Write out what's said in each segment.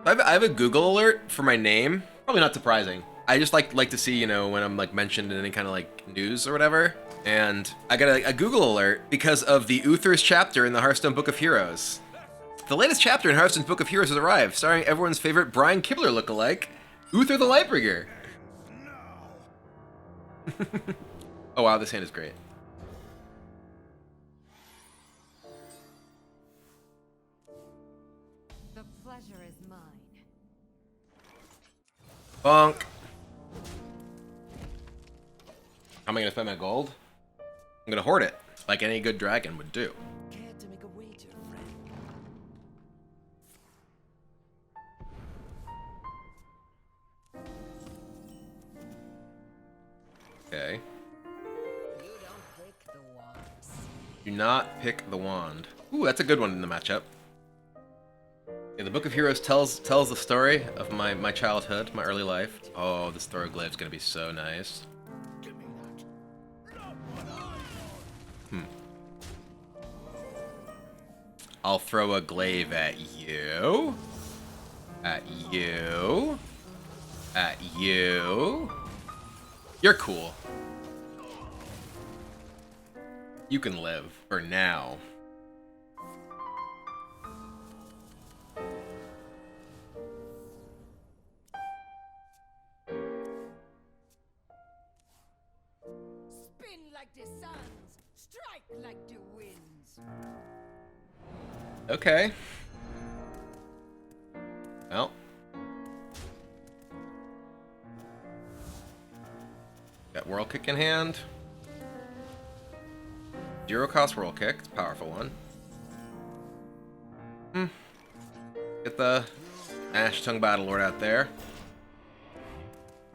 I have a Google alert for my name. Probably not surprising. I just like to see, you know, when I'm like mentioned in any kind of like news or whatever. And I got a Google alert because of the Uther's chapter in the Hearthstone Book of Heroes. The latest chapter in Hearthstone's Book of Heroes has arrived, starring everyone's favorite Brian Kibler lookalike, Uther the Lightbringer. Oh wow, this hand is great. The pleasure is mine. Bonk. How am I gonna spend my gold? I'm gonna hoard it, like any good dragon would do. Care to make a wager, friend? Okay. You don't pick the wands. Do not pick the wand. Ooh, that's a good one in the matchup. Yeah, the Book of Heroes tells the story of my childhood, my early life. Oh, this Thoroglyph's gonna be so nice. Give me that. Not what I want. I'll throw a glaive at you. At you. At you. You're cool. You can live for now. Spin like the suns, strike like the winds. Okay. Well. Got Whirl Kick in hand. Zero cost Whirl Kick. It's a powerful one. Get the Ash Tongue Battle Lord out there.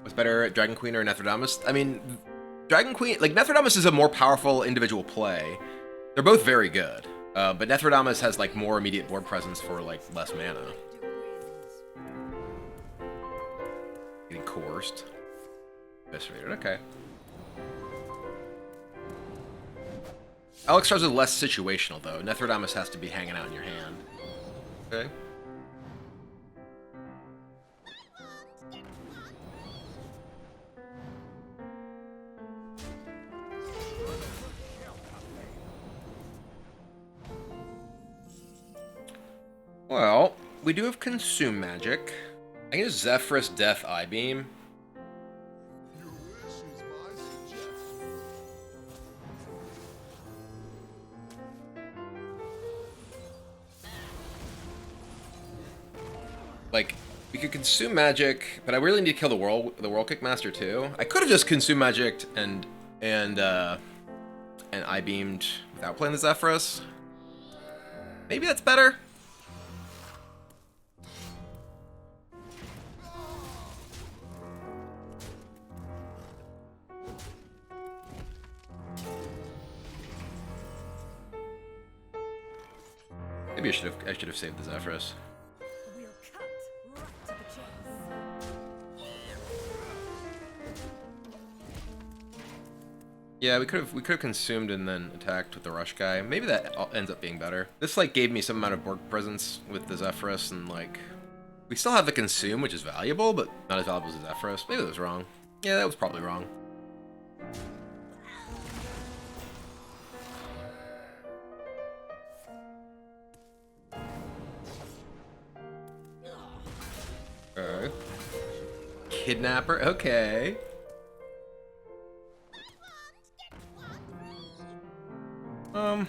What's better, Dragon Queen or Nephrodamus? I mean, Dragon Queen, like, Nephrodamus is a more powerful individual play. They're both very good. But Nephrodamus has, like, more immediate board presence for, like, less mana. The winds. Getting coerced. Eviscerated, okay. Alex Stars is less situational, though. Nephrodamus has to be hanging out in your hand. Okay. Well, we do have Consume Magic. I can use Zephyrus Death Eye Beam. Your wish is my suggestion. Like, we could Consume Magic, but I really need to kill the Whirl Kick Master too. I could have just Consume Magicked and Eye Beamed without playing the Zephyrus. Maybe that's better. Maybe I should have saved the Zephyrus. We'll cut right to the chase. Yeah, we could have consumed and then attacked with the rush guy. Maybe that ends up being better. This like gave me some amount of board presence with the Zephyrus, and like we still have the consume, which is valuable, but not as valuable as the Zephyrus. Maybe that was wrong. Yeah, that was probably wrong. Okay. Kidnapper. Okay. Um.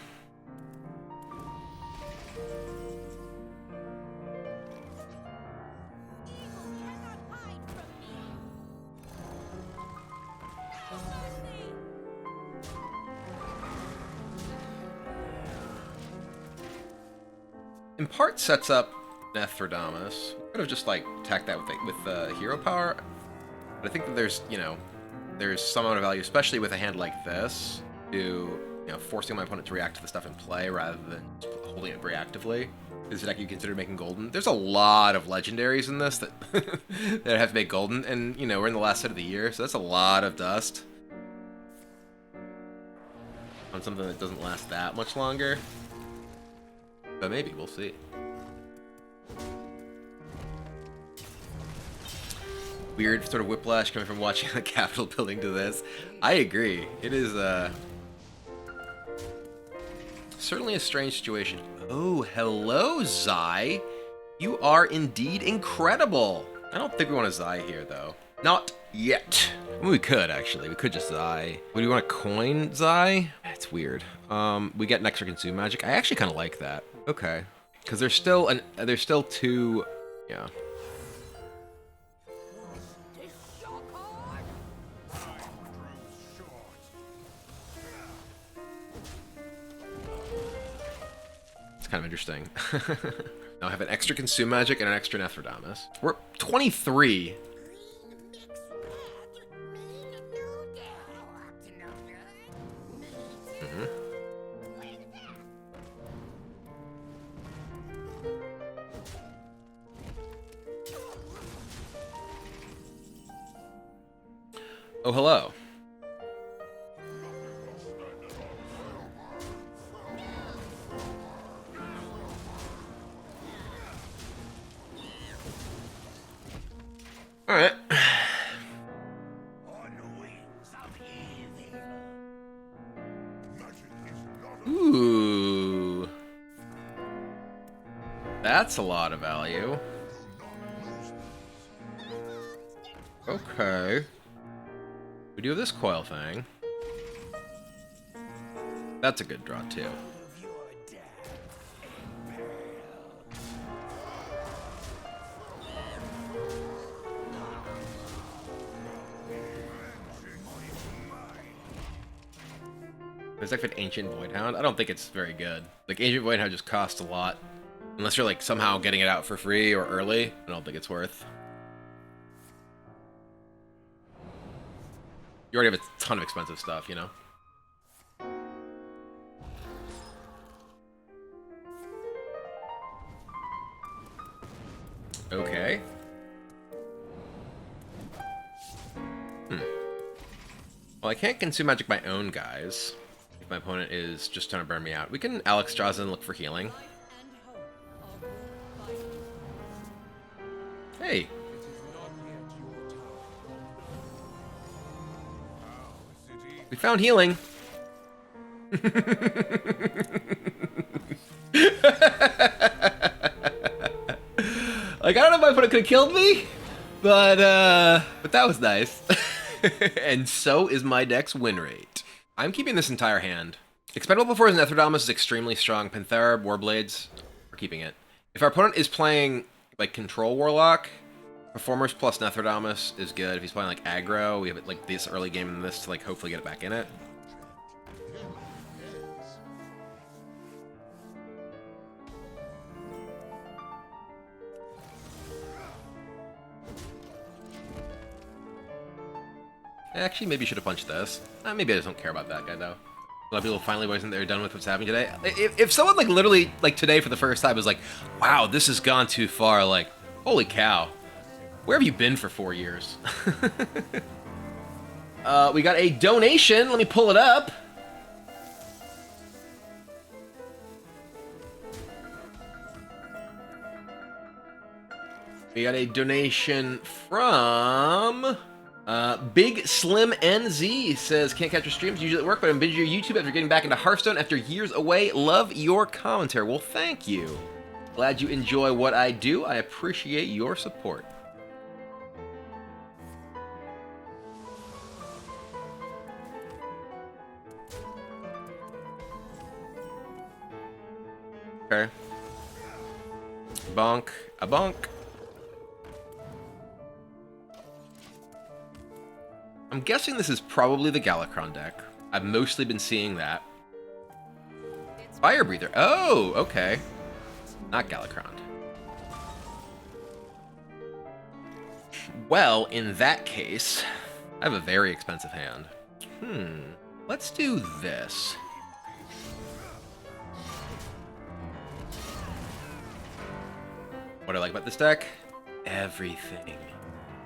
In part sets up Nephrodamus. Could have just like attacked that with hero power. But I think that there's, you know, there's some amount of value, especially with a hand like this, to, you know, forcing my opponent to react to the stuff in play rather than holding it reactively. Is a deck you consider making golden? There's a lot of legendaries in this that that have to make golden, and you know we're in the last set of the year, so that's a lot of dust on something that doesn't last that much longer. But maybe we'll see. weird sort of whiplash coming from watching a Capitol building to this. I agree. It is certainly a strange situation. Oh, hello, Zai. You are indeed incredible. I don't think we want a Zai here, though. Not yet. I mean, we could, actually. We could just Zai. Would we want to coin Zai? It's weird. We get an extra consume magic. I actually kind of like that. Okay. Because there's still two... Yeah. It's kind of interesting. Now I have an extra consume magic and an extra Nephrodamus. We're 23. Oh, hello. All right. Ooh. That's a lot of value. Okay. We do have this coil thing. That's a good draw, too. There's like an Ancient Voidhound. I don't think it's very good. Like, Ancient Voidhound just costs a lot. Unless you're, like, somehow getting it out for free or early, I don't think it's worth. You already have a ton of expensive stuff, you know? Okay. Well, I can't consume magic my own guys. If my opponent is just trying to burn me out. We can Alex Jaws and look for healing. Hey. We found healing. Like, I don't know if my opponent could have killed me, but that was nice. And so is my deck's win rate. I'm keeping this entire hand. Expendable before his Nephrodamus is extremely strong. Panthera, Warblades, we're keeping it. If our opponent is playing, like, Control Warlock, Performers plus Nephrodamus is good. If he's playing, like, aggro, we have, like, this early game in this to, like, hopefully get it back in it. Actually, maybe you should have punched this. Maybe I just don't care about that guy, though. A lot of people finally wasn't they're done with what's happening today. If someone, like, literally, like, today for the first time was like, wow, this has gone too far, like, holy cow. Where have you been for 4 years? We got a donation. Let me pull it up. We got a donation from... Big Slim NZ says, can't catch your streams usually at work, but I'm binging your YouTube after getting back into Hearthstone after years away. Love your commentary. Well, thank you. Glad you enjoy what I do. I appreciate your support. Okay. Bonk. A bonk. I'm guessing this is probably the Galakron deck. I've mostly been seeing that. Fire Breather. Oh, okay. Not Galakron. Well, in that case, I have a very expensive hand. Let's do this. What I like about this deck? Everything.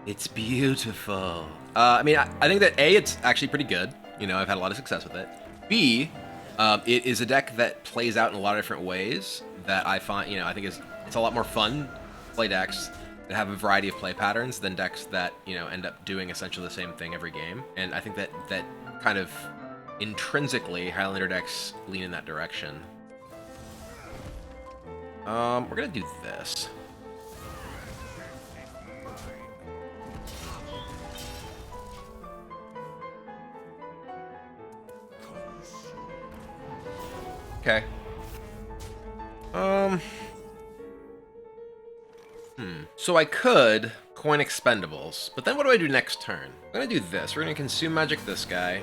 It's beautiful. I mean, I think that A, it's actually pretty good. You know, I've had a lot of success with it. B, it is a deck that plays out in a lot of different ways that I find, you know, I think it's a lot more fun to play decks that have a variety of play patterns than decks that, you know, end up doing essentially the same thing every game. And I think that kind of intrinsically Highlander decks lean in that direction. We're gonna do this. Okay. So I could coin expendables, but then what do I do next turn? I'm gonna do this. We're gonna consume magic this guy.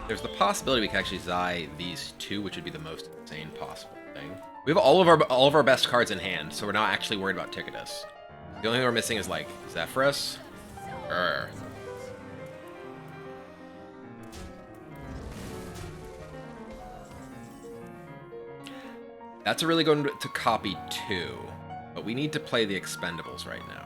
There's the possibility we can actually Zai these two, which would be the most insane possible thing. We have all of our best cards in hand, so we're not actually worried about Ticketus. The only thing we're missing is like Zephyrus. Urgh. That's a really good one to copy too, but we need to play the expendables right now.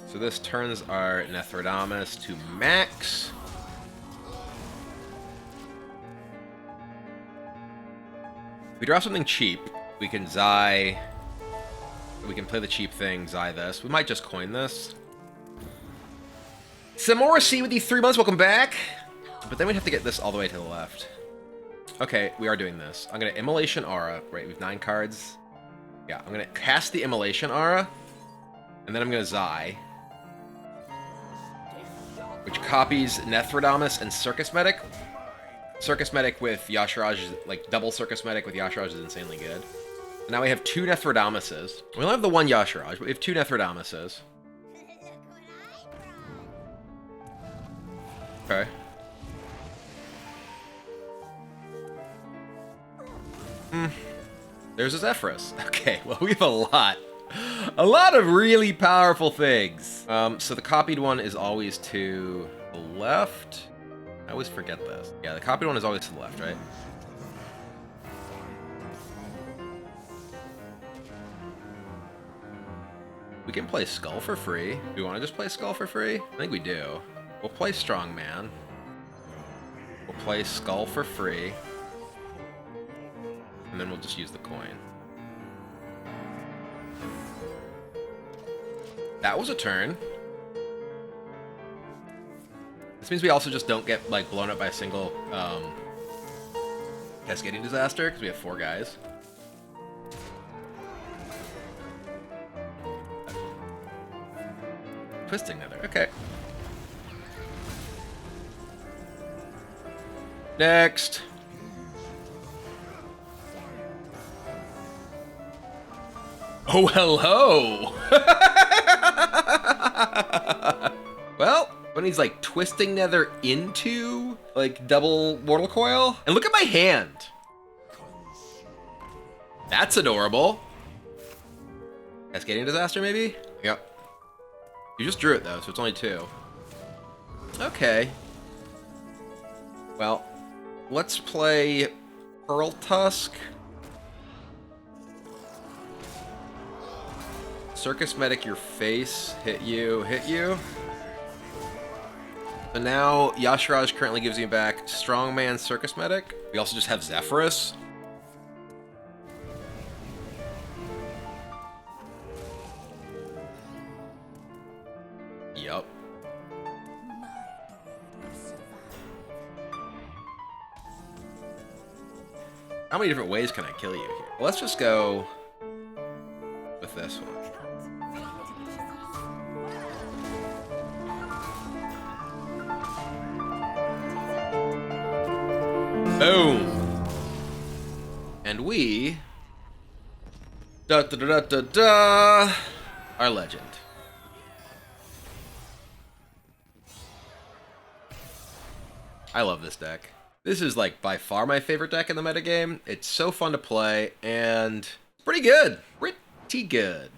So this turns our Nephrodamus to max. If we draw something cheap, we can Zai. We can play the cheap thing, Zai this. We might just coin this. Samora with the 3 months, welcome back! But then we'd have to get this all the way to the left. Okay, we are doing this. I'm gonna Immolation Aura. Right, we have 9 cards. Yeah, I'm gonna cast the Immolation Aura. And then I'm gonna Zai. Which copies Nephrodamus and Circus Medic. Circus Medic with Yasharaj is, like, double Circus Medic with Yasharaj is insanely good. Now we have 2 Nephrodamuses. We only have the 1 Yasharaj, but we have 2 Nephrodamuses. Okay. There's a Zephyrus. Okay, well, we have a lot of really powerful things. So the copied one is always to the left. I always forget this. Yeah, the copied one is always to the left, right? We can play Skull for free. Do we want to just play Skull for free? I think we do. We'll play Strongman. We'll play Skull for free. And then we'll just use the coin. That was a turn. This means we also just don't get, like, blown up by a single cascading disaster, because we have 4 guys. Twisting Nether, okay. Next. Oh, hello! Well, when he's like twisting Nether into like double Mortal Coil. And look at my hand. That's adorable. Cascading Disaster, maybe? Yep. You just drew it though, so it's only 2. Okay. Well, let's play Pearl Tusk. Circus Medic your face, hit you. So now Yasharaj currently gives you back Strongman Circus Medic. We also just have Zephyrus. Yup. How many different ways can I kill you here? Well, let's just go with this one. Boom! And we... Da-da-da-da-da-da! Our legend. I love this deck. This is, like, by far my favorite deck in the metagame. It's so fun to play, and pretty good. Pretty good.